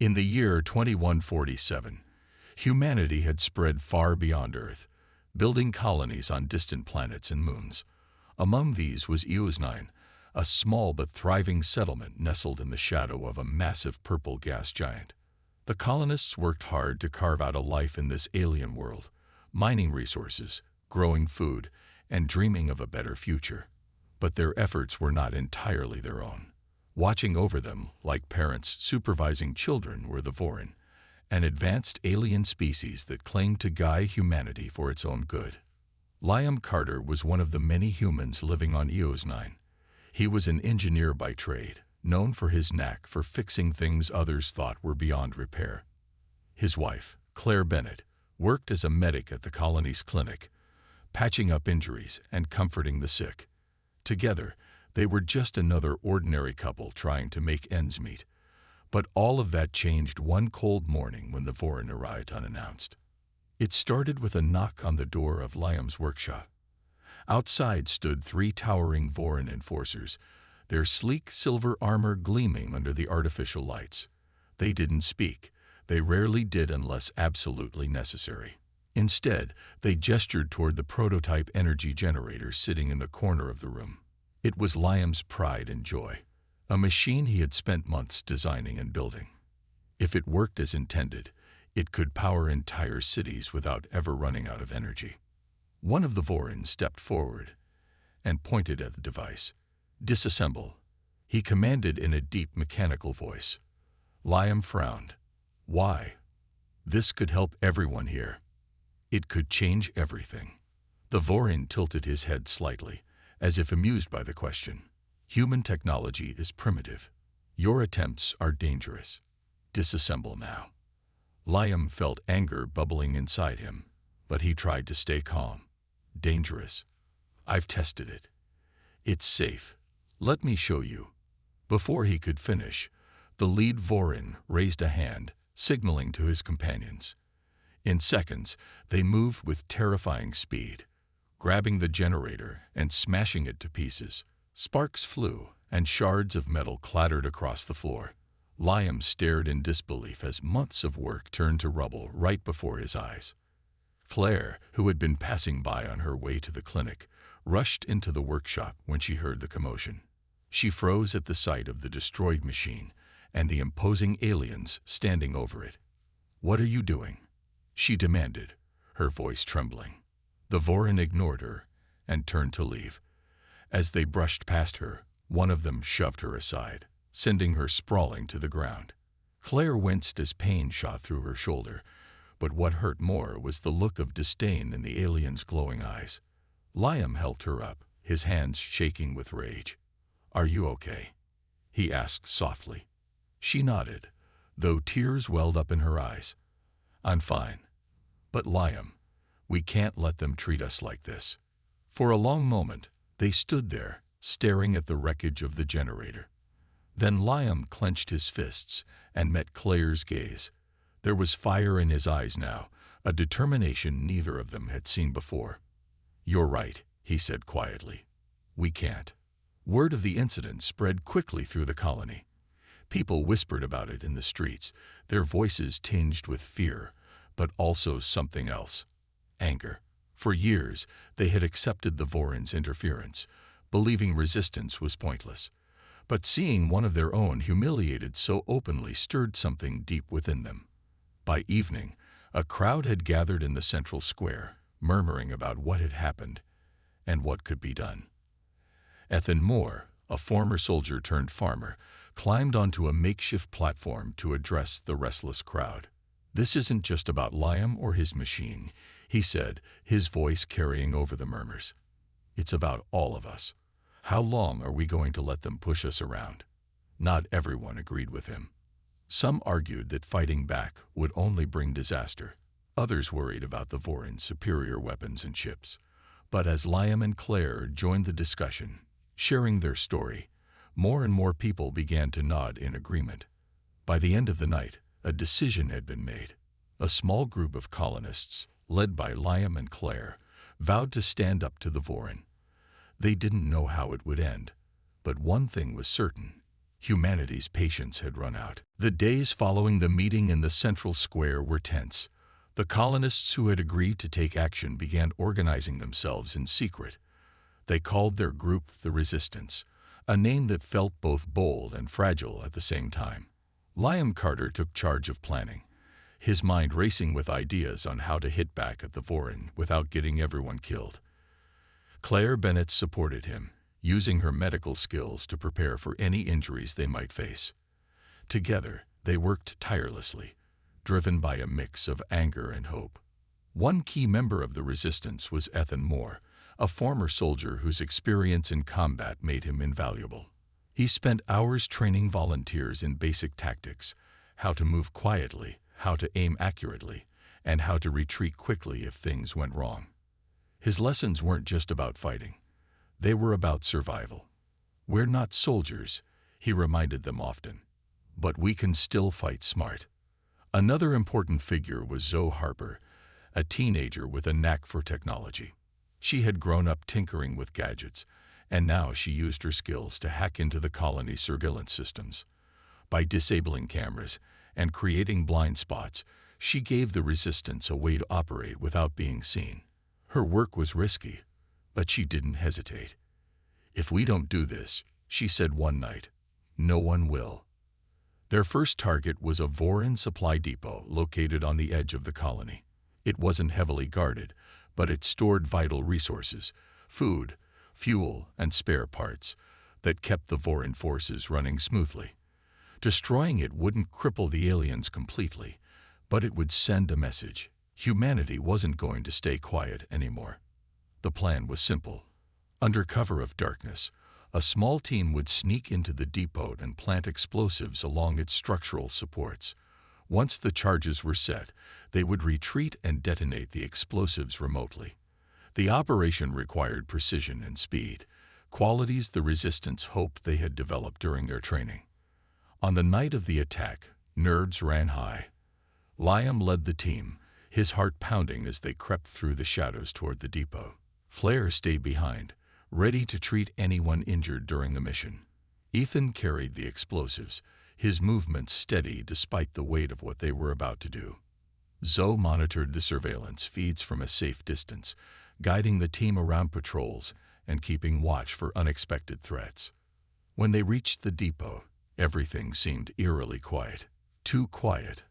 In the year 2147, humanity had spread far beyond Earth, building colonies on distant planets and moons. Among these was Eos-9, a small but thriving settlement nestled in the shadow of a massive purple gas giant. The colonists worked hard to carve out a life in this alien world, mining resources, growing food, and dreaming of a better future. But their efforts were not entirely their own. Watching over them, like parents supervising children, were the Vorin, an advanced alien species that claimed to guide humanity for its own good. Liam Carter was one of the many humans living on Eos-9. He was an engineer by trade, known for his knack for fixing things others thought were beyond repair. His wife, Claire Bennett, worked as a medic at the colony's clinic, patching up injuries and comforting the sick. Together, they were just another ordinary couple trying to make ends meet. But all of that changed one cold morning when the Vorin arrived unannounced. It started with a knock on the door of Liam's workshop. Outside stood 3 towering Vorin enforcers, their sleek silver armor gleaming under the artificial lights. They didn't speak. They rarely did unless absolutely necessary. Instead, they gestured toward the prototype energy generator sitting in the corner of the room. It was Liam's pride and joy, a machine he had spent months designing and building. If it worked as intended, it could power entire cities without ever running out of energy. One of the Vorin stepped forward and pointed at the device. "Disassemble," he commanded in a deep mechanical voice. Liam frowned. Why? This could help everyone here. It could change everything. The Vorin tilted his head slightly, as if amused by the question. Human technology is primitive. Your attempts are dangerous. Disassemble now. Liam felt anger bubbling inside him, but he tried to stay calm. Dangerous. I've tested it. It's safe. Let me show you. Before he could finish, the lead Vorin raised a hand, signaling to his companions. In seconds, they moved with terrifying speed, grabbing the generator and smashing it to pieces. Sparks flew, and shards of metal clattered across the floor. Liam stared in disbelief as months of work turned to rubble right before his eyes. Claire, who had been passing by on her way to the clinic, rushed into the workshop when she heard the commotion. She froze at the sight of the destroyed machine and the imposing aliens standing over it. "What are you doing?" she demanded, her voice trembling. The Vorin ignored her and turned to leave. As they brushed past her, one of them shoved her aside, sending her sprawling to the ground. Claire winced as pain shot through her shoulder, but what hurt more was the look of disdain in the alien's glowing eyes. Liam helped her up, his hands shaking with rage. "Are you okay?" he asked softly. She nodded, though tears welled up in her eyes. "I'm fine. But Liam, we can't let them treat us like this." For a long moment, they stood there, staring at the wreckage of the generator. Then Liam clenched his fists and met Claire's gaze. There was fire in his eyes now, a determination neither of them had seen before. "You're right," he said quietly. "We can't." Word of the incident spread quickly through the colony. People whispered about it in the streets, their voices tinged with fear, but also something else. Anger. For years, they had accepted the Vorin's interference, believing resistance was pointless. But seeing one of their own humiliated so openly stirred something deep within them. By evening, a crowd had gathered in the central square, murmuring about what had happened and what could be done. Ethan Moore, a former soldier turned farmer, climbed onto a makeshift platform to address the restless crowd. "This isn't just about Liam or his machine," he said, his voice carrying over the murmurs. "It's about all of us. How long are we going to let them push us around?" Not everyone agreed with him. Some argued that fighting back would only bring disaster. Others worried about the Vorin's superior weapons and ships. But as Liam and Claire joined the discussion, sharing their story, more and more people began to nod in agreement. By the end of the night, a decision had been made. A small group of colonists, led by Liam and Claire, vowed to stand up to the Vorin. They didn't know how it would end, but one thing was certain: Humanity's patience had run out. The days following the meeting in the central square were tense. The colonists who had agreed to take action began organizing themselves in secret. They called their group the Resistance, a name that felt both bold and fragile at the same time. Liam Carter took charge of planning, his mind racing with ideas on how to hit back at the Vorin without getting everyone killed. Claire Bennett supported him, using her medical skills to prepare for any injuries they might face. Together, they worked tirelessly, driven by a mix of anger and hope. One key member of the Resistance was Ethan Moore, a former soldier whose experience in combat made him invaluable. He spent hours training volunteers in basic tactics, how to move quietly, how to aim accurately, and how to retreat quickly if things went wrong. His lessons weren't just about fighting. They were about survival. "We're not soldiers," he reminded them often, "but we can still fight smart." Another important figure was Zoe Harper, a teenager with a knack for technology. She had grown up tinkering with gadgets, and now she used her skills to hack into the colony's surveillance systems. By disabling cameras and creating blind spots, she gave the Resistance a way to operate without being seen. Her work was risky, but she didn't hesitate. "If we don't do this," she said one night, "no one will." Their first target was a Vorin supply depot located on the edge of the colony. It wasn't heavily guarded, but it stored vital resources, food, fuel, and spare parts, that kept the Vorin forces running smoothly. Destroying it wouldn't cripple the aliens completely, but it would send a message. Humanity wasn't going to stay quiet anymore. The plan was simple. Under cover of darkness, a small team would sneak into the depot and plant explosives along its structural supports. Once the charges were set, they would retreat and detonate the explosives remotely. The operation required precision and speed, qualities the Resistance hoped they had developed during their training. On the night of the attack, nerves ran high. Liam led the team, his heart pounding as they crept through the shadows toward the depot. Flair stayed behind, ready to treat anyone injured during the mission. Ethan carried the explosives, his movements steady despite the weight of what they were about to do. Zoe monitored the surveillance feeds from a safe distance, guiding the team around patrols and keeping watch for unexpected threats. When they reached the depot, everything seemed eerily quiet. Too quiet.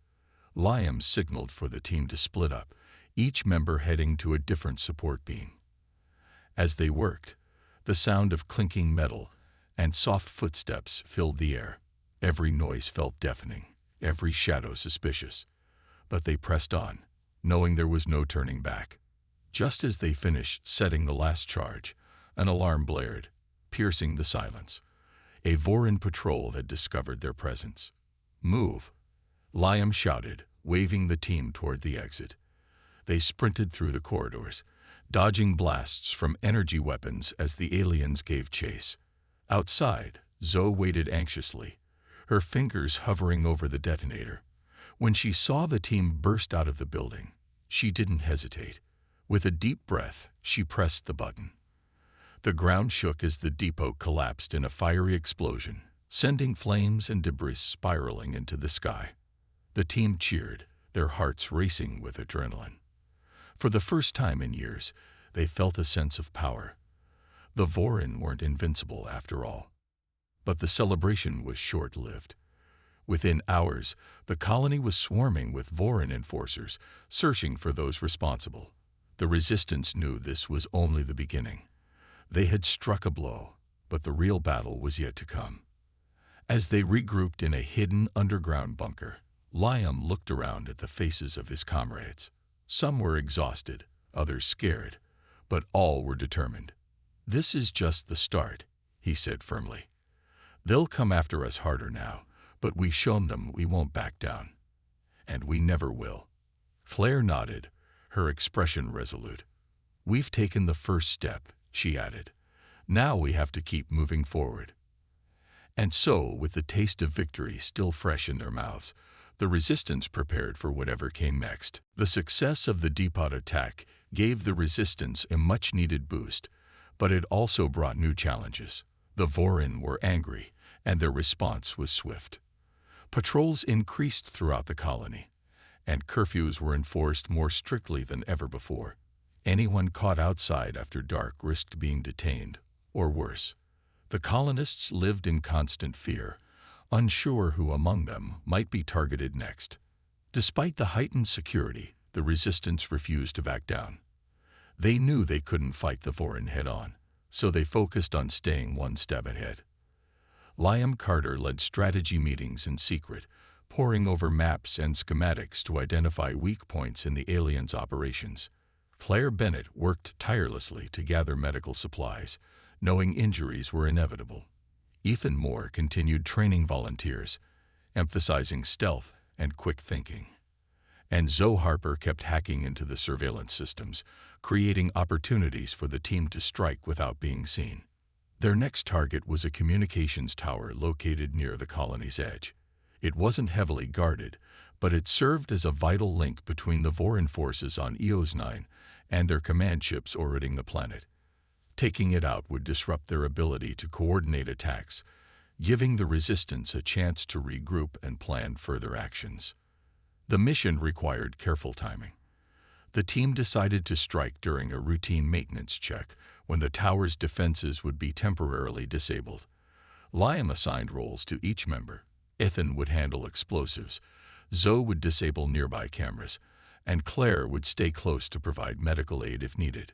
Liam signaled for the team to split up, each member heading to a different support beam. As they worked, the sound of clinking metal and soft footsteps filled the air. Every noise felt deafening, every shadow suspicious. But they pressed on, knowing there was no turning back. Just as they finished setting the last charge, an alarm blared, piercing the silence. A Vorin patrol had discovered their presence. "Move!" Liam shouted, waving the team toward the exit. They sprinted through the corridors, dodging blasts from energy weapons as the aliens gave chase. Outside, Zoe waited anxiously, her fingers hovering over the detonator. When she saw the team burst out of the building, she didn't hesitate. With a deep breath, she pressed the button. The ground shook as the depot collapsed in a fiery explosion, sending flames and debris spiraling into the sky. The team cheered, their hearts racing with adrenaline. For the first time in years, they felt a sense of power. The Vorin weren't invincible after all. But the celebration was short-lived. Within hours, the colony was swarming with Vorin enforcers, searching for those responsible. The Resistance knew this was only the beginning. They had struck a blow, but the real battle was yet to come. As they regrouped in a hidden underground bunker, Liam looked around at the faces of his comrades. Some were exhausted, others scared, but all were determined. "This is just the start," he said firmly. "They'll come after us harder now, but we've shown them we won't back down. And we never will." Flair nodded, her expression resolute. "We've taken the first step," she added. "Now we have to keep moving forward." And so, with the taste of victory still fresh in their mouths, the Resistance prepared for whatever came next. The success of the depot attack gave the Resistance a much-needed boost, but it also brought new challenges. The Vorin were angry, and their response was swift. Patrols increased throughout the colony, and curfews were enforced more strictly than ever before. Anyone caught outside after dark risked being detained, or worse. The colonists lived in constant fear, unsure who among them might be targeted next. Despite the heightened security, the resistance refused to back down. They knew they couldn't fight the Vorin head-on, so they focused on staying one step ahead. Liam Carter led strategy meetings in secret, poring over maps and schematics to identify weak points in the aliens' operations. Claire Bennett worked tirelessly to gather medical supplies, knowing injuries were inevitable. Ethan Moore continued training volunteers, emphasizing stealth and quick thinking. And Zoe Harper kept hacking into the surveillance systems, creating opportunities for the team to strike without being seen. Their next target was a communications tower located near the colony's edge. It wasn't heavily guarded, but it served as a vital link between the Vorin forces on EOS 9 and their command ships orbiting the planet. Taking it out would disrupt their ability to coordinate attacks, giving the resistance a chance to regroup and plan further actions. The mission required careful timing. The team decided to strike during a routine maintenance check when the tower's defenses would be temporarily disabled. Liam assigned roles to each member. Ethan would handle explosives, Zoe would disable nearby cameras, and Claire would stay close to provide medical aid if needed.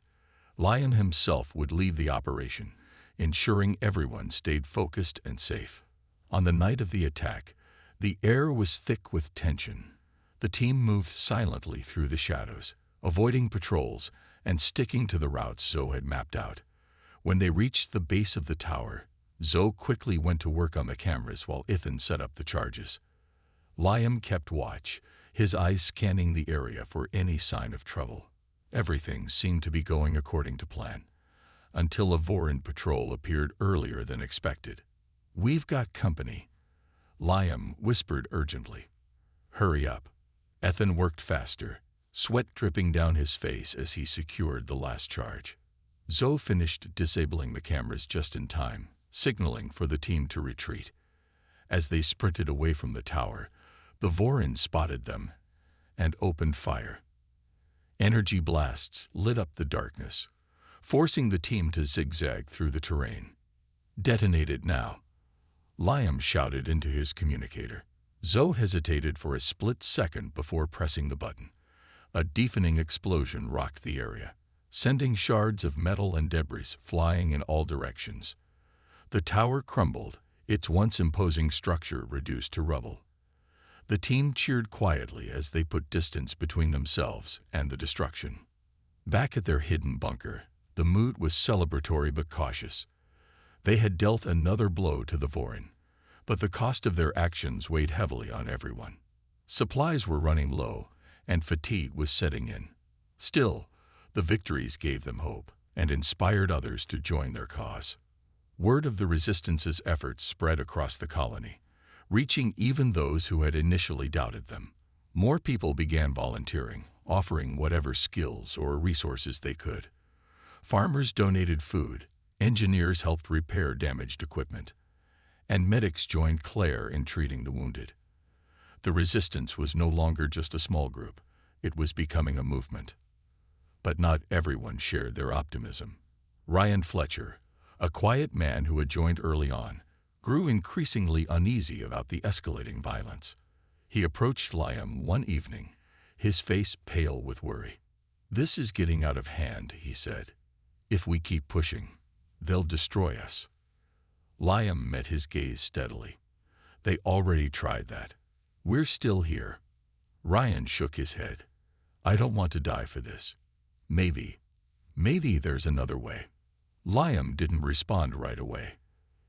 Liam himself would lead the operation, ensuring everyone stayed focused and safe. On the night of the attack, the air was thick with tension. The team moved silently through the shadows, avoiding patrols and sticking to the routes Zoe had mapped out. When they reached the base of the tower, Zoe quickly went to work on the cameras while Ethan set up the charges. Liam kept watch, his eyes scanning the area for any sign of trouble. Everything seemed to be going according to plan, until a Vorin patrol appeared earlier than expected. "We've got company," Liam whispered urgently. "Hurry up." Ethan worked faster, sweat dripping down his face as he secured the last charge. Zoe finished disabling the cameras just in time, signaling for the team to retreat. As they sprinted away from the tower, the Vorin spotted them and opened fire. Energy blasts lit up the darkness, forcing the team to zigzag through the terrain. "Detonate it now," Liam shouted into his communicator. Zoe hesitated for a split second before pressing the button. A deafening explosion rocked the area, sending shards of metal and debris flying in all directions. The tower crumbled, its once imposing structure reduced to rubble. The team cheered quietly as they put distance between themselves and the destruction. Back at their hidden bunker, the mood was celebratory but cautious. They had dealt another blow to the Vorin, but the cost of their actions weighed heavily on everyone. Supplies were running low, and fatigue was setting in. Still, the victories gave them hope and inspired others to join their cause. Word of the Resistance's efforts spread across the colony, reaching even those who had initially doubted them. More people began volunteering, offering whatever skills or resources they could. Farmers donated food, engineers helped repair damaged equipment, and medics joined Claire in treating the wounded. The Resistance was no longer just a small group, it was becoming a movement. But not everyone shared their optimism. Ryan Fletcher, a quiet man who had joined early on, grew increasingly uneasy about the escalating violence. He approached Liam one evening, his face pale with worry. "This is getting out of hand," he said. "If we keep pushing, they'll destroy us." Liam met his gaze steadily. "They already tried that. We're still here." Ryan shook his head. "I don't want to die for this. Maybe there's another way." Liam didn't respond right away.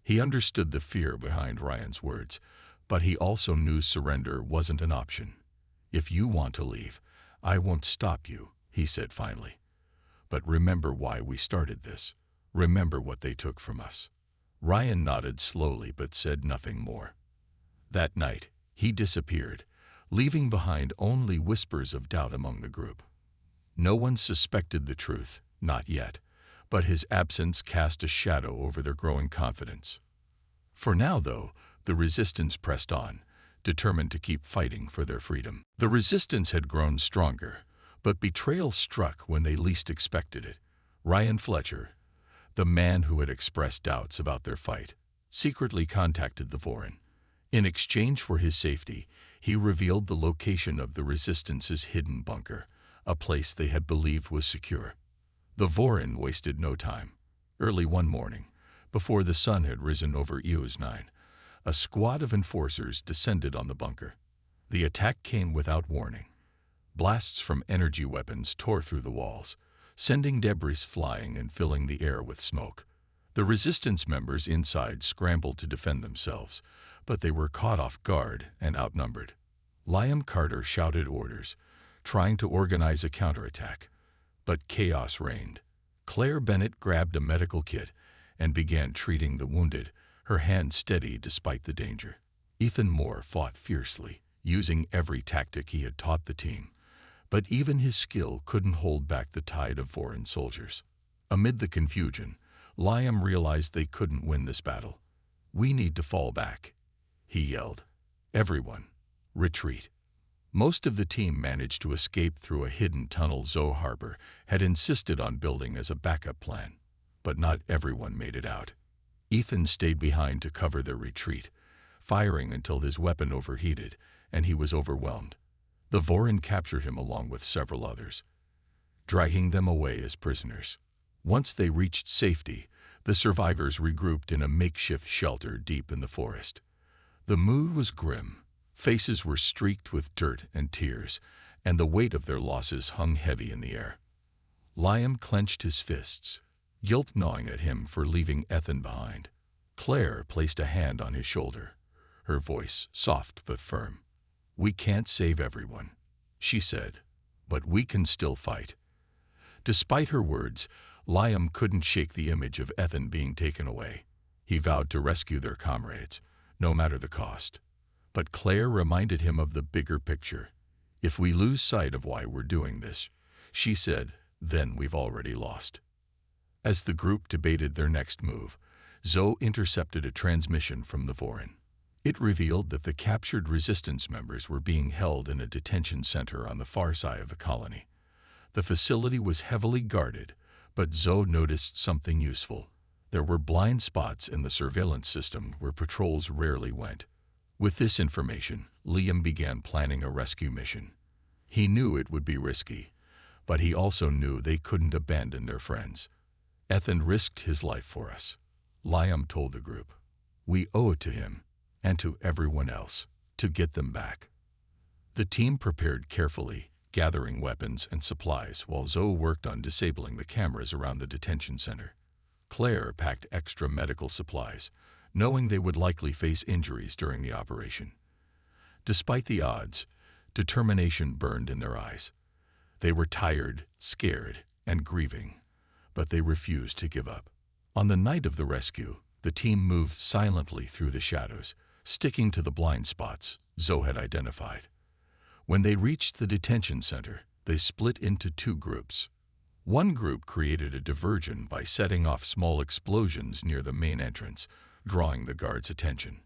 He understood the fear behind Ryan's words, but he also knew surrender wasn't an option. "If you want to leave, I won't stop you," he said finally. "But remember why we started this. Remember what they took from us." Ryan nodded slowly but said nothing more. That night, he disappeared, leaving behind only whispers of doubt among the group. No one suspected the truth, not yet, but his absence cast a shadow over their growing confidence. For now, though, the resistance pressed on, determined to keep fighting for their freedom. The resistance had grown stronger, but betrayal struck when they least expected it. Ryan Fletcher, the man who had expressed doubts about their fight, secretly contacted the Vorin. In exchange for his safety, he revealed the location of the Resistance's hidden bunker, a place they had believed was secure. The Vorin wasted no time. Early one morning, before the sun had risen over Eos 9, a squad of enforcers descended on the bunker. The attack came without warning. Blasts from energy weapons tore through the walls, sending debris flying and filling the air with smoke. The resistance members inside scrambled to defend themselves, but they were caught off guard and outnumbered. Liam Carter shouted orders, trying to organize a counterattack, but chaos reigned. Claire Bennett grabbed a medical kit and began treating the wounded, her hand steady despite the danger. Ethan Moore fought fiercely, using every tactic he had taught the team, but even his skill couldn't hold back the tide of foreign soldiers. Amid the confusion, Liam realized they couldn't win this battle. "We need to fall back," he yelled. "Everyone, retreat." Most of the team managed to escape through a hidden tunnel Zoe Harbor had insisted on building as a backup plan, but not everyone made it out. Ethan stayed behind to cover their retreat, firing until his weapon overheated and he was overwhelmed. The Vorin captured him along with several others, dragging them away as prisoners. Once they reached safety, the survivors regrouped in a makeshift shelter deep in the forest. The mood was grim. Faces were streaked with dirt and tears, and the weight of their losses hung heavy in the air. Liam clenched his fists, guilt gnawing at him for leaving Ethan behind. Claire placed a hand on his shoulder, her voice soft but firm. "We can't save everyone," she said, "but we can still fight." Despite her words, Liam couldn't shake the image of Ethan being taken away. He vowed to rescue their comrades, no matter the cost. But Claire reminded him of the bigger picture. "If we lose sight of why we're doing this," she said, "then we've already lost." As the group debated their next move, Zoe intercepted a transmission from the Vorin. It revealed that the captured resistance members were being held in a detention center on the far side of the colony. The facility was heavily guarded, but Zoe noticed something useful. There were blind spots in the surveillance system where patrols rarely went. With this information, Liam began planning a rescue mission. He knew it would be risky, but he also knew they couldn't abandon their friends. "Ethan risked his life for us," Liam told the group. "We owe it to him, and to everyone else, to get them back." The team prepared carefully, gathering weapons and supplies while Zoe worked on disabling the cameras around the detention center. Claire packed extra medical supplies, knowing they would likely face injuries during the operation. Despite the odds, determination burned in their eyes. They were tired, scared, and grieving, but they refused to give up. On the night of the rescue, the team moved silently through the shadows, sticking to the blind spots Zoe had identified. When they reached the detention center, they split into two groups. One group created a diversion by setting off small explosions near the main entrance, drawing the guards' attention.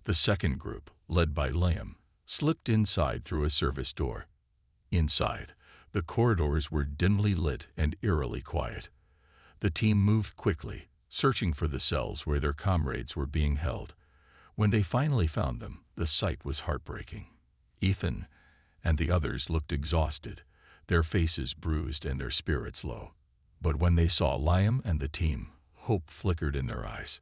The second group, led by Liam, slipped inside through a service door. Inside, the corridors were dimly lit and eerily quiet. The team moved quickly, searching for the cells where their comrades were being held. When they finally found them, the sight was heartbreaking. Ethan and the others looked exhausted, their faces bruised and their spirits low. But when they saw Liam and the team, hope flickered in their eyes.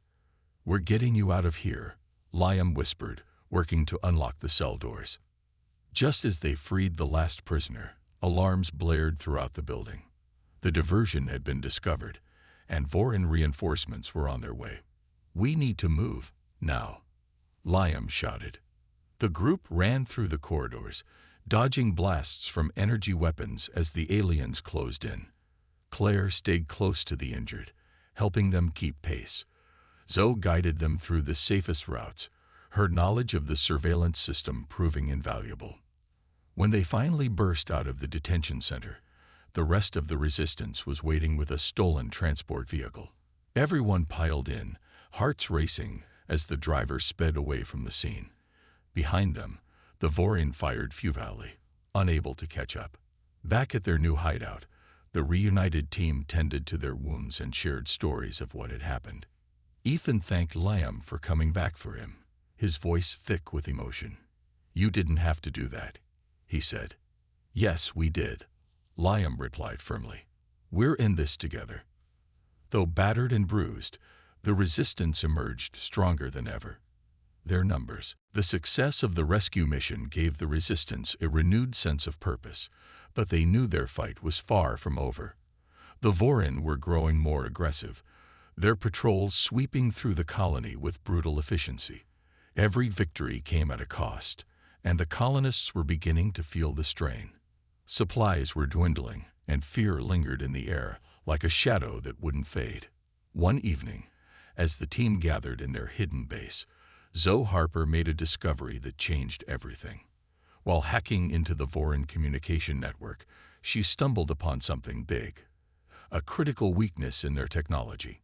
"We're getting you out of here," Liam whispered, working to unlock the cell doors. Just as they freed the last prisoner, alarms blared throughout the building. The diversion had been discovered, and Vorin reinforcements were on their way. "We need to move, now," Liam shouted. The group ran through the corridors, dodging blasts from energy weapons as the aliens closed in. Claire stayed close to the injured, helping them keep pace. Zoe guided them through the safest routes, her knowledge of the surveillance system proving invaluable. When they finally burst out of the detention center, the rest of the resistance was waiting with a stolen transport vehicle. Everyone piled in, hearts racing, as the driver sped away from the scene. Behind them, the Vorin fired futilely, unable to catch up. Back at their new hideout, the reunited team tended to their wounds and shared stories of what had happened. Ethan thanked Liam for coming back for him, his voice thick with emotion. "You didn't have to do that," he said. "Yes, we did," Liam replied firmly. "We're in this together." Though battered and bruised, the resistance emerged stronger than ever. Their numbers. The success of the rescue mission gave the resistance a renewed sense of purpose, but they knew their fight was far from over. The Vorin were growing more aggressive, their patrols sweeping through the colony with brutal efficiency. Every victory came at a cost, and the colonists were beginning to feel the strain. Supplies were dwindling, and fear lingered in the air like a shadow that wouldn't fade. One evening, as the team gathered in their hidden base, Zoe Harper made a discovery that changed everything. While hacking into the Vorin communication network, she stumbled upon something big, a critical weakness in their technology.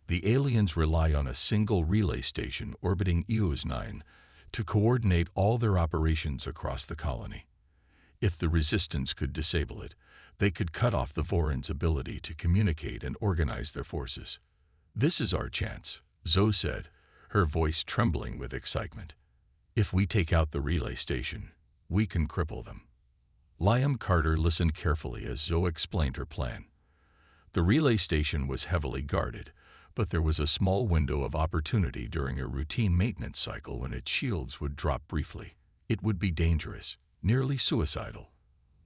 The aliens rely on a single relay station orbiting EOS 9 to coordinate all their operations across the colony. If the resistance could disable it, they could cut off the Vorin's ability to communicate and organize their forces. "This is our chance," Zoe said, her voice trembling with excitement. "If we take out the relay station, we can cripple them." Liam Carter listened carefully as Zoe explained her plan. The relay station was heavily guarded, but there was a small window of opportunity during a routine maintenance cycle when its shields would drop briefly. It would be dangerous, nearly suicidal,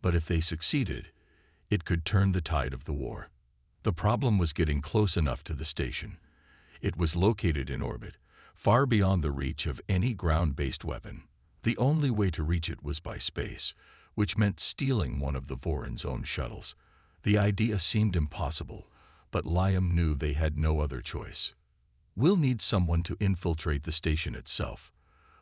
but if they succeeded, it could turn the tide of the war. The problem was getting close enough to the station. It was located in orbit, far beyond the reach of any ground-based weapon. The only way to reach it was by space, which meant stealing one of the Vorin's own shuttles. The idea seemed impossible, but Liam knew they had no other choice. "We'll need someone to infiltrate the station itself,"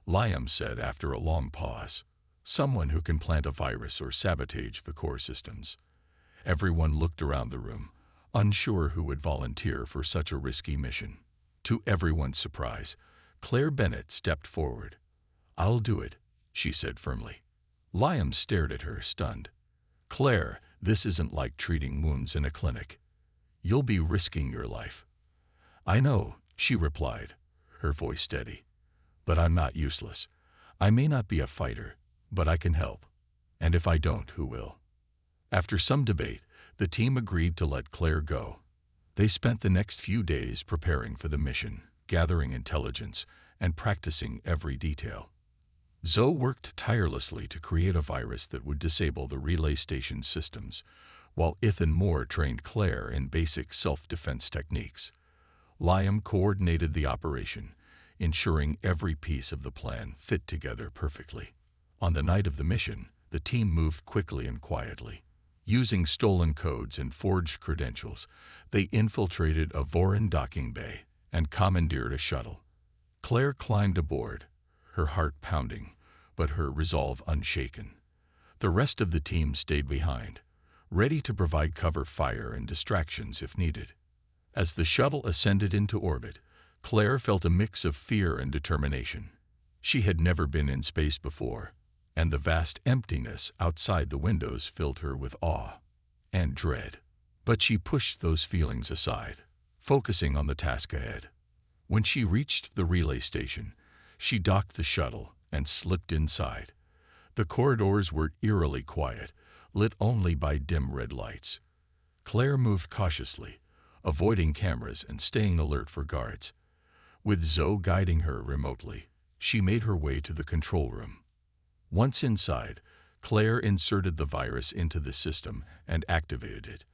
Liam said after a long pause. "Someone who can plant a virus or sabotage the core systems." Everyone looked around the room, unsure who would volunteer for such a risky mission. To everyone's surprise, Claire Bennett stepped forward. "I'll do it," she said firmly. Liam stared at her, stunned. "Claire, this isn't like treating wounds in a clinic. You'll be risking your life." "I know," she replied, her voice steady. "But I'm not useless. I may not be a fighter, but I can help. And if I don't, who will?" After some debate, the team agreed to let Claire go. They spent the next few days preparing for the mission, gathering intelligence, and practicing every detail. Zoe worked tirelessly to create a virus that would disable the relay station systems, while Ethan Moore trained Claire in basic self-defense techniques. Liam coordinated the operation, ensuring every piece of the plan fit together perfectly. On the night of the mission, the team moved quickly and quietly. Using stolen codes and forged credentials, they infiltrated a Vorin docking bay and commandeered a shuttle. Claire climbed aboard, her heart pounding, but her resolve unshaken. The rest of the team stayed behind, ready to provide cover fire and distractions if needed. As the shuttle ascended into orbit, Claire felt a mix of fear and determination. She had never been in space before, and the vast emptiness outside the windows filled her with awe and dread. But she pushed those feelings aside, focusing on the task ahead. When she reached the relay station, she docked the shuttle and slipped inside. The corridors were eerily quiet, lit only by dim red lights. Claire moved cautiously, avoiding cameras and staying alert for guards. With Zoe guiding her remotely, she made her way to the control room. Once inside, Claire inserted the virus into the system and activated it.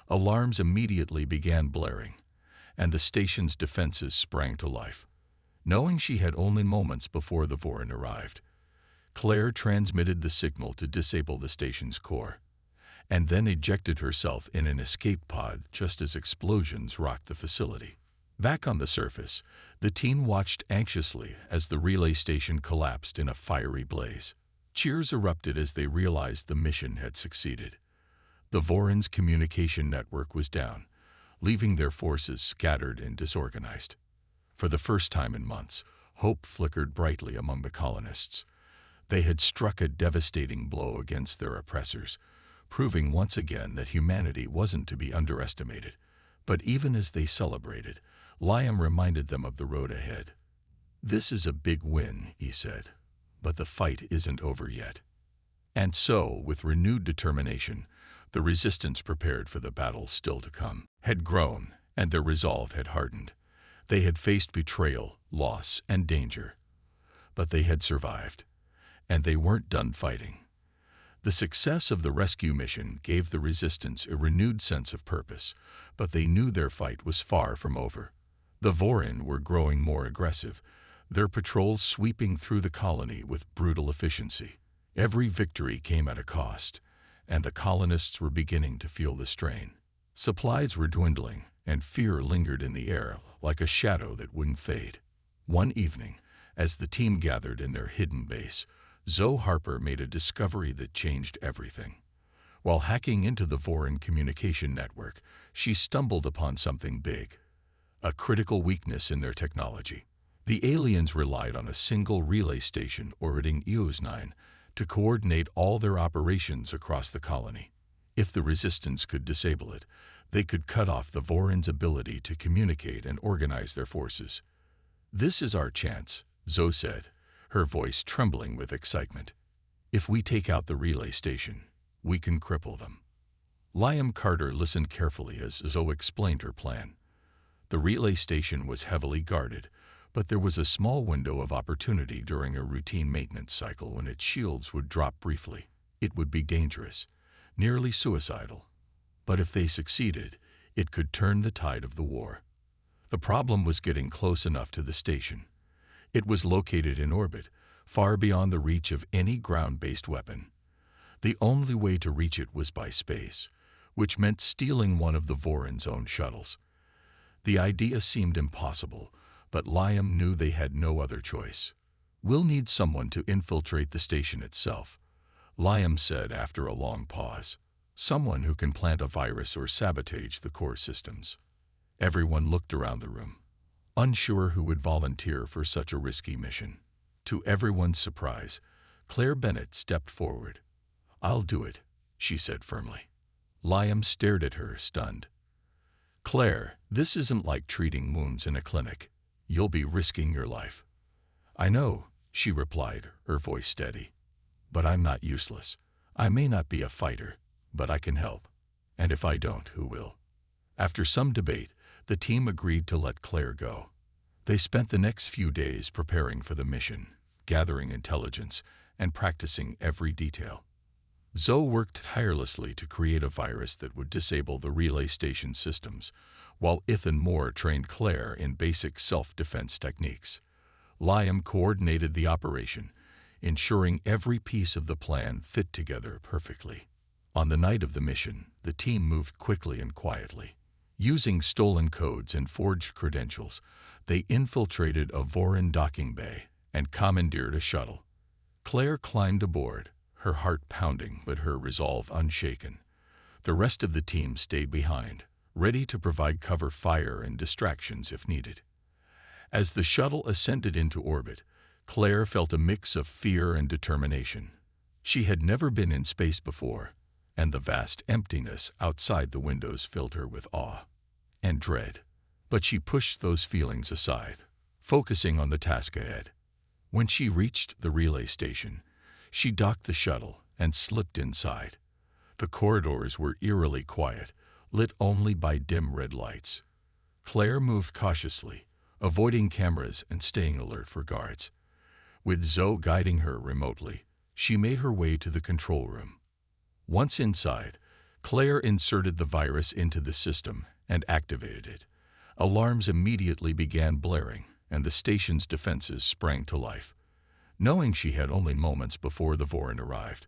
Alarms immediately began blaring, and the station's defenses sprang to life. Knowing she had only moments before the Vorin arrived, Claire transmitted the signal to disable the station's core, and then ejected herself in an escape pod just as explosions rocked the facility. Back on the surface, the team watched anxiously as the relay station collapsed in a fiery blaze. Cheers erupted as they realized the mission had succeeded. The Vorin's communication network was down, leaving their forces scattered and disorganized. For the first time in months, hope flickered brightly among the colonists. They had struck a devastating blow against their oppressors, proving once again that humanity wasn't to be underestimated. But even as they celebrated, Liam reminded them of the road ahead. "This is a big win," he said, "but the fight isn't over yet." And so, with renewed determination, the resistance prepared for the battle still to come had grown, and their resolve had hardened. They had faced betrayal, loss, and danger. But they had survived, and they weren't done fighting. The success of the rescue mission gave the resistance a renewed sense of purpose, but they knew their fight was far from over. The Vorin were growing more aggressive, their patrols sweeping through the colony with brutal efficiency. Every victory came at a cost, and the colonists were beginning to feel the strain. Supplies were dwindling, and fear lingered in the air like a shadow that wouldn't fade. One evening, as the team gathered in their hidden base, Zoe Harper made a discovery that changed everything. While hacking into the Vorin communication network, she stumbled upon something big, a critical weakness in their technology. The aliens relied on a single relay station orbiting EOS 9 to coordinate all their operations across the colony. If the resistance could disable it, they could cut off the Vorin's ability to communicate and organize their forces. "This is our chance," Zoe said, her voice trembling with excitement. "If we take out the relay station, we can cripple them." Liam Carter listened carefully as Zoe explained her plan. The relay station was heavily guarded, but there was a small window of opportunity during a routine maintenance cycle when its shields would drop briefly. It would be dangerous, nearly suicidal. But if they succeeded, it could turn the tide of the war. The problem was getting close enough to the station. It was located in orbit, far beyond the reach of any ground-based weapon. The only way to reach it was by space, which meant stealing one of the Vorin's own shuttles. The idea seemed impossible, but Liam knew they had no other choice. "We'll need someone to infiltrate the station itself," Liam said after a long pause. "Someone who can plant a virus or sabotage the core systems." Everyone looked around the room, unsure who would volunteer for such a risky mission. To everyone's surprise, Claire Bennett stepped forward. "I'll do it," she said firmly. Liam stared at her, stunned. "Claire, this isn't like treating wounds in a clinic. You'll be risking your life." "I know," she replied, her voice steady. "But I'm not useless. I may not be a fighter, but I can help. And if I don't, who will?" After some debate, the team agreed to let Claire go. They spent the next few days preparing for the mission, gathering intelligence, and practicing every detail. Zoe worked tirelessly to create a virus that would disable the relay station systems, while Ethan Moore trained Claire in basic self-defense techniques. Liam coordinated the operation, ensuring every piece of the plan fit together perfectly. On the night of the mission, the team moved quickly and quietly. Using stolen codes and forged credentials, they infiltrated a Vorin docking bay and commandeered a shuttle. Claire climbed aboard, her heart pounding but her resolve unshaken. The rest of the team stayed behind, ready to provide cover fire and distractions if needed. As the shuttle ascended into orbit, Claire felt a mix of fear and determination. She had never been in space before, and the vast emptiness outside the windows filled her with awe and dread. But she pushed those feelings aside, focusing on the task ahead. When she reached the relay station, she docked the shuttle and slipped inside. The corridors were eerily quiet, lit only by dim red lights. Claire moved cautiously, avoiding cameras and staying alert for guards. With Zoe guiding her remotely, she made her way to the control room. Once inside, Claire inserted the virus into the system and activated it. Alarms immediately began blaring, and the station's defenses sprang to life. Knowing she had only moments before the Vorin arrived,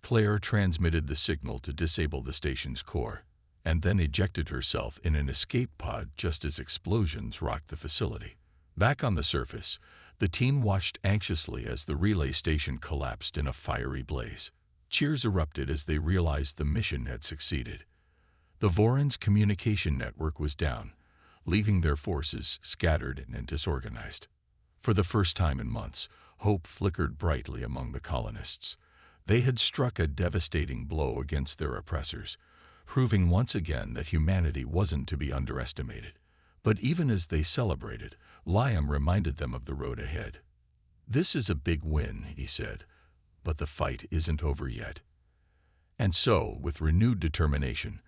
Claire transmitted the signal to disable the station's core, and then ejected herself in an escape pod just as explosions rocked the facility. Back on the surface, the team watched anxiously as the relay station collapsed in a fiery blaze. Cheers erupted as they realized the mission had succeeded. The Vorin's communication network was down, leaving their forces scattered and disorganized. For the first time in months, hope flickered brightly among the colonists. They had struck a devastating blow against their oppressors, proving once again that humanity wasn't to be underestimated. But even as they celebrated, Liam reminded them of the road ahead. "This is a big win," he said, "but the fight isn't over yet." And so, with renewed determination,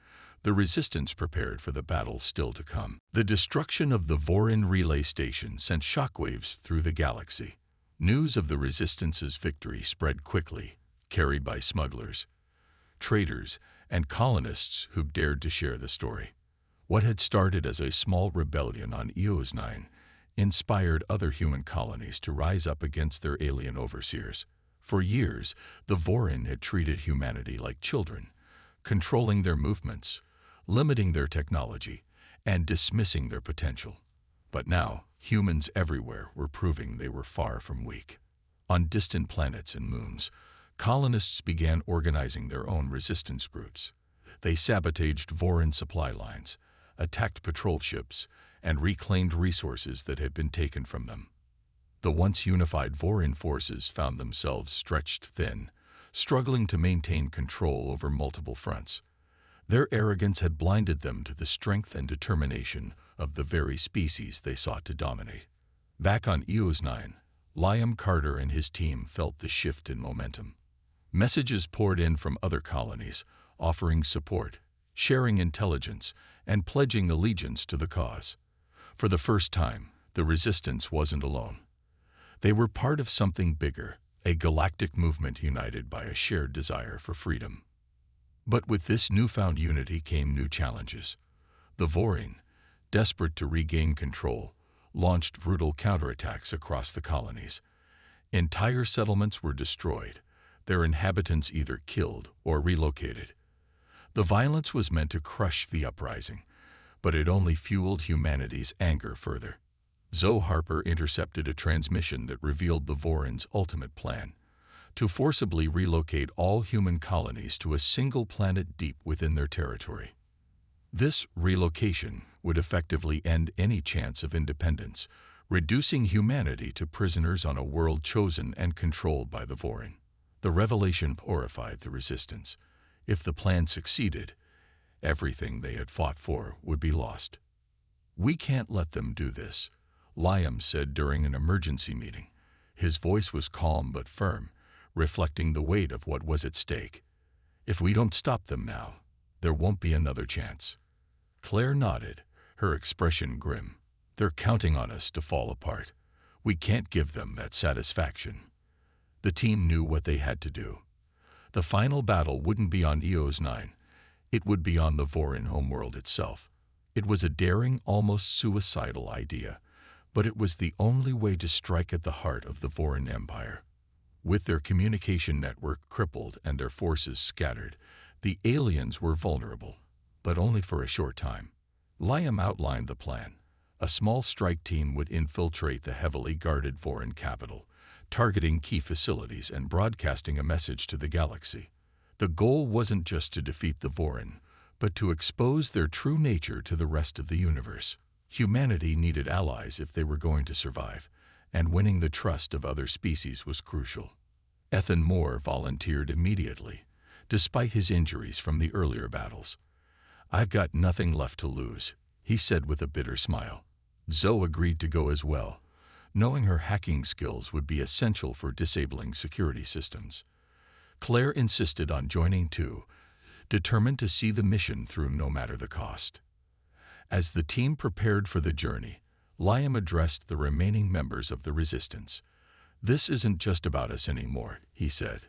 the resistance prepared for the battle still to come. The destruction of the Vorin relay station sent shockwaves through the galaxy. News of the resistance's victory spread quickly, carried by smugglers, traders, and colonists who dared to share the story. What had started as a small rebellion on Eos 9 inspired other human colonies to rise up against their alien overseers. For years, the Vorin had treated humanity like children, controlling their movements, limiting their technology, and dismissing their potential. But now, humans everywhere were proving they were far from weak. On distant planets and moons, colonists began organizing their own resistance groups. They sabotaged Vorin supply lines, attacked patrol ships, and reclaimed resources that had been taken from them. The once unified Vorin forces found themselves stretched thin, struggling to maintain control over multiple fronts. Their arrogance had blinded them to the strength and determination of the very species they sought to dominate. Back on Eos 9, Liam Carter and his team felt the shift in momentum. Messages poured in from other colonies, offering support, sharing intelligence, and pledging allegiance to the cause. For the first time, the resistance wasn't alone. They were part of something bigger, a galactic movement united by a shared desire for freedom. But with this newfound unity came new challenges. The Vorin, desperate to regain control, launched brutal counterattacks across the colonies. Entire settlements were destroyed, their inhabitants either killed or relocated. The violence was meant to crush the uprising, but it only fueled humanity's anger further. Zoe Harper intercepted a transmission that revealed the Vorin's ultimate plan: to forcibly relocate all human colonies to a single planet deep within their territory. This relocation would effectively end any chance of independence, reducing humanity to prisoners on a world chosen and controlled by the Vorin. The revelation horrified the resistance. If the plan succeeded, everything they had fought for would be lost. "We can't let them do this," Liam said during an emergency meeting. His voice was calm but firm, reflecting the weight of what was at stake. "If we don't stop them now, there won't be another chance." Claire nodded, her expression grim. "They're counting on us to fall apart. We can't give them that satisfaction." The team knew what they had to do. The final battle wouldn't be on Eos 9. It would be on the Vorin homeworld itself. It was a daring, almost suicidal idea, but it was the only way to strike at the heart of the Vorin Empire. With their communication network crippled and their forces scattered, the aliens were vulnerable, but only for a short time. Liam outlined the plan. A small strike team would infiltrate the heavily guarded Vorin capital, targeting key facilities and broadcasting a message to the galaxy. The goal wasn't just to defeat the Vorin, but to expose their true nature to the rest of the universe. Humanity needed allies if they were going to survive, and winning the trust of other species was crucial. Ethan Moore volunteered immediately, despite his injuries from the earlier battles. "I've got nothing left to lose," he said with a bitter smile. Zoe agreed to go as well, knowing her hacking skills would be essential for disabling security systems. Claire insisted on joining too, determined to see the mission through no matter the cost. As the team prepared for the journey, Liam addressed the remaining members of the resistance. "This isn't just about us anymore," he said.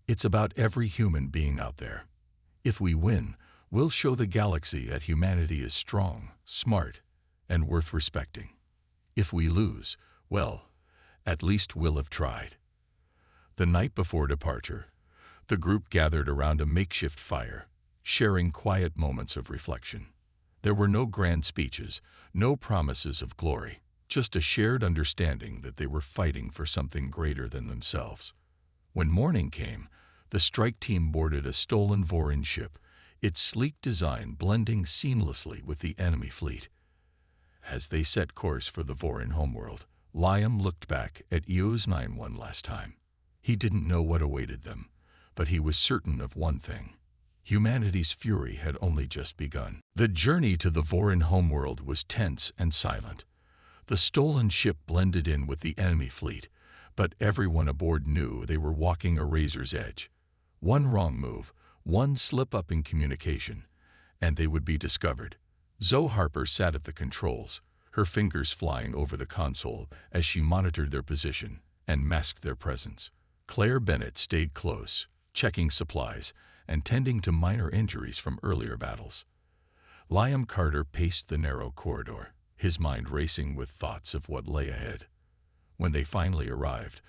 "It's about every human being out there. If we win, we'll show the galaxy that humanity is strong, smart, and worth respecting. If we lose, well, at least we'll have tried." The night before departure, the group gathered around a makeshift fire, sharing quiet moments of reflection. There were no grand speeches, no promises of glory, just a shared understanding that they were fighting for something greater than themselves. When morning came, the strike team boarded a stolen Vorin ship, its sleek design blending seamlessly with the enemy fleet. As they set course for the Vorin homeworld, Liam looked back at EOS-9 one last time. He didn't know what awaited them, but he was certain of one thing. Humanity's fury had only just begun. The journey to the Vorin homeworld was tense and silent. The stolen ship blended in with the enemy fleet, but everyone aboard knew they were walking a razor's edge. One wrong move, one slip-up in communication, and they would be discovered. Zoe Harper sat at the controls, her fingers flying over the console as she monitored their position and masked their presence. Claire Bennett stayed close, checking supplies and tending to minor injuries from earlier battles. Liam Carter paced the narrow corridor, his mind racing with thoughts of what lay ahead. When they finally arrived,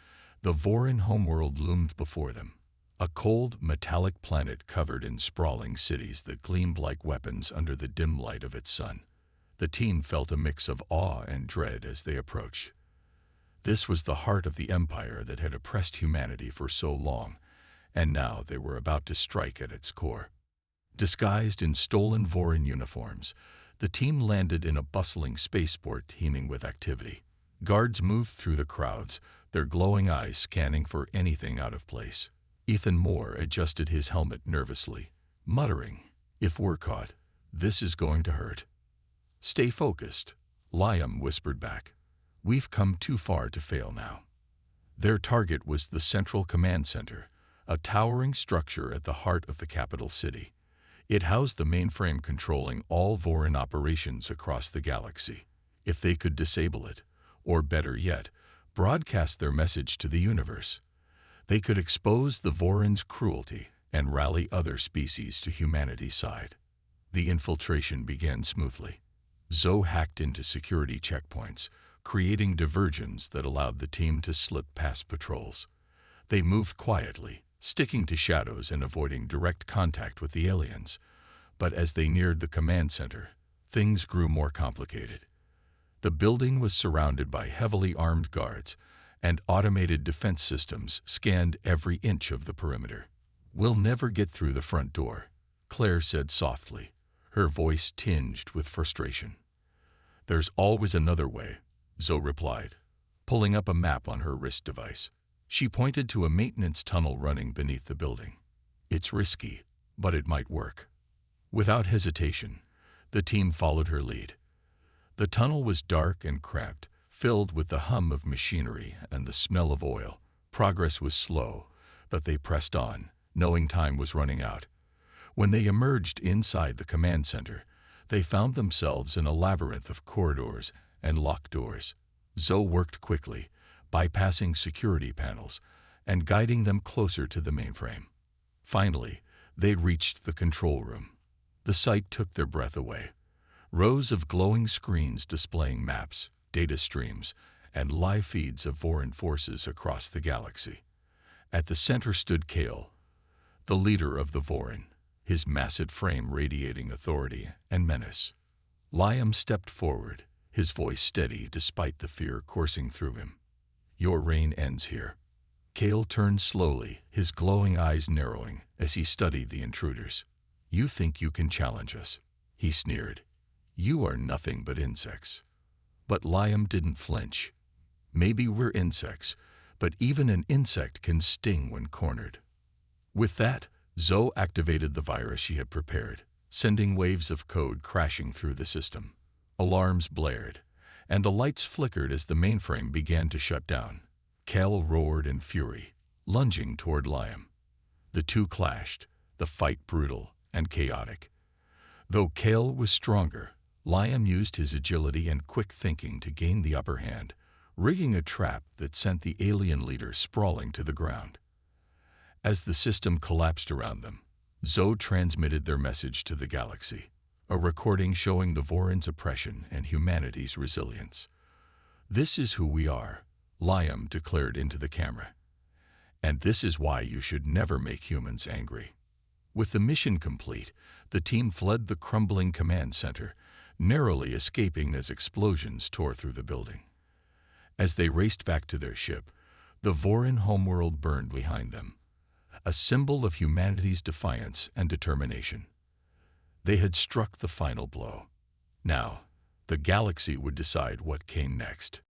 the Vorin homeworld loomed before them, a cold, metallic planet covered in sprawling cities that gleamed like weapons under the dim light of its sun. The team felt a mix of awe and dread as they approached. This was the heart of the empire that had oppressed humanity for so long, and now they were about to strike at its core. Disguised in stolen Vorin uniforms, the team landed in a bustling spaceport teeming with activity. Guards moved through the crowds, their glowing eyes scanning for anything out of place. Ethan Moore adjusted his helmet nervously, muttering, "If we're caught, this is going to hurt." "Stay focused," Liam whispered back. "We've come too far to fail now." Their target was the Central Command Center, a towering structure at the heart of the capital city. It housed the mainframe controlling all Vorin operations across the galaxy. If they could disable it, or better yet, broadcast their message to the universe, they could expose the Vorin's cruelty and rally other species to humanity's side. The infiltration began smoothly. Zoe hacked into security checkpoints, creating diversions that allowed the team to slip past patrols. They moved quietly, sticking to shadows and avoiding direct contact with the aliens. But as they neared the command center, things grew more complicated. The building was surrounded by heavily armed guards, and automated defense systems scanned every inch of the perimeter. "We'll never get through the front door," Claire said softly, her voice tinged with frustration. "There's always another way," Zoe replied, pulling up a map on her wrist device. She pointed to a maintenance tunnel running beneath the building. "It's risky, but it might work." Without hesitation, the team followed her lead. The tunnel was dark and cramped, filled with the hum of machinery and the smell of oil. Progress was slow, but they pressed on, knowing time was running out. When they emerged inside the command center, they found themselves in a labyrinth of corridors and locked doors. Zoe worked quickly, bypassing security panels and guiding them closer to the mainframe. Finally, they reached the control room. The sight took their breath away. Rows of glowing screens displaying maps, data streams, and live feeds of Vorin forces across the galaxy. At the center stood Kale, the leader of the Vorin, his massive frame radiating authority and menace. Liam stepped forward, his voice steady despite the fear coursing through him. "Your reign ends here." Kale turned slowly, his glowing eyes narrowing as he studied the intruders. "You think you can challenge us?" he sneered. "You are nothing but insects." But Liam didn't flinch. "Maybe we're insects, but even an insect can sting when cornered." With that, Zoe activated the virus she had prepared, sending waves of code crashing through the system. Alarms blared, and the lights flickered as the mainframe began to shut down. Cal roared in fury, lunging toward Liam. The two clashed, the fight brutal and chaotic. Though Kale was stronger, Liam used his agility and quick thinking to gain the upper hand, rigging a trap that sent the alien leader sprawling to the ground. As the system collapsed around them, Zoe transmitted their message to the galaxy, a recording showing the Vorin's oppression and humanity's resilience. "This is who we are," Liam declared into the camera. "And this is why you should never make humans angry." With the mission complete, the team fled the crumbling command center, narrowly escaping as explosions tore through the building. As they raced back to their ship, the Vorin homeworld burned behind them, a symbol of humanity's defiance and determination. They had struck the final blow. Now, The galaxy would decide what came next.